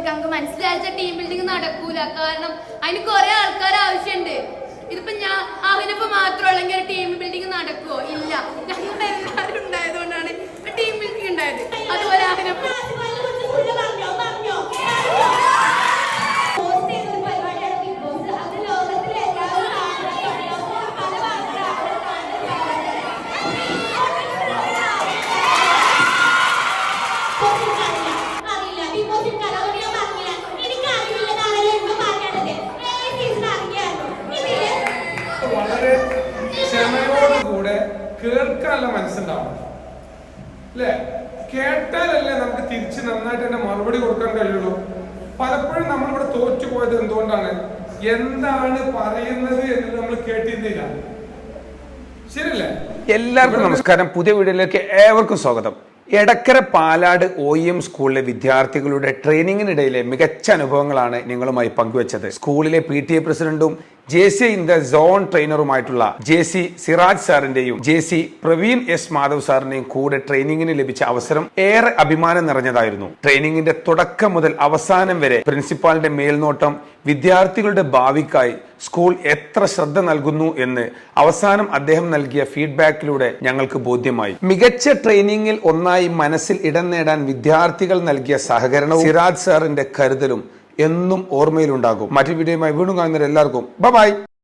കൊടുക്കാം. നമുക്ക് മനസ്സിലാച്ച team building നടക്കൂല. കാരണം അതിന് കുറെ ആൾക്കാർ ആവശ്യമുണ്ട്. ഇതിപ്പോ ഞാൻ അവനിപ്പോ മാത്രമുള്ളെങ്കിൽ ടീം ബിൽഡിംഗ് നടക്കുവോ? ഇല്ല. ഞങ്ങൾ എല്ലാവരും ഉണ്ടായതുകൊണ്ടാണ് ടീം ബിൽഡിംഗ് ഉണ്ടായത്. അതുപോലെ അവനിപ്പോ വളരെ ക്ഷമയോടുകൂടെ കേൾക്കാനുള്ള മനസ്സുണ്ടാവും അല്ലേ? കേട്ടാലല്ലേ നമുക്ക് തിരിച്ച് നന്നായിട്ട് തന്നെ മറുപടി കൊടുക്കാൻ കഴിയുള്ളൂ. പലപ്പോഴും നമ്മളിവിടെ തോറ്റുപോയത് എന്തുകൊണ്ടാണ്? എന്താണ് പറയുന്നത് എന്ന് നമ്മൾ കേട്ടിരുന്നില്ല. ശരിയല്ലേ? എല്ലാവർക്കും നമസ്കാരം. പുതിയ വീഡിയോയിലേക്ക് ഏവർക്കും സ്വാഗതം. എടക്കര പാലാട് OEM സ്കൂളിലെ വിദ്യാർത്ഥികളുടെ ട്രെയിനിങ്ങിനിടയിലെ മികച്ച അനുഭവങ്ങളാണ് നിങ്ങളുമായി പങ്കുവച്ചത്. സ്കൂളിലെ PTA പ്രസിഡന്റും JC ഇൻ ദ സോൺ ട്രെയിനറുമായിട്ടുള്ള JC സിറാജ് സാറിന്റെയും JC പ്രവീൺ S മാധവ് സാറിന്റെയും കൂടെ ട്രെയിനിങ്ങിന് ലഭിച്ച അവസരം ഏറെ അഭിമാനം നിറഞ്ഞതായിരുന്നു. ട്രെയിനിങ്ങിന്റെ തുടക്കം മുതൽ അവസാനം വരെ പ്രിൻസിപ്പാളിന്റെ മേൽനോട്ടം വിദ്യാർത്ഥികളുടെ ഭാവിക്കായി സ്കൂൾ എത്ര ശ്രദ്ധ നൽകുന്നു എന്ന് അവസാനം അദ്ദേഹം നൽകിയ ഫീഡ്ബാക്കിലൂടെ ഞങ്ങൾക്ക് ബോധ്യമായി. മികച്ച ട്രെയിനിങ്ങിൽ ഒന്നായി മനസ്സിൽ ഇടം നേടാൻ വിദ്യാർത്ഥികൾ നൽകിയ സഹകരണവും സിറാജ് സാറിന്റെ കരുതലും എന്നും ഓർമ്മയിലുണ്ടാകും. മറ്റു വീഡിയോയുമായി വീണ്ടും കാണുന്നവരെല്ലാവർക്കും ബൈ.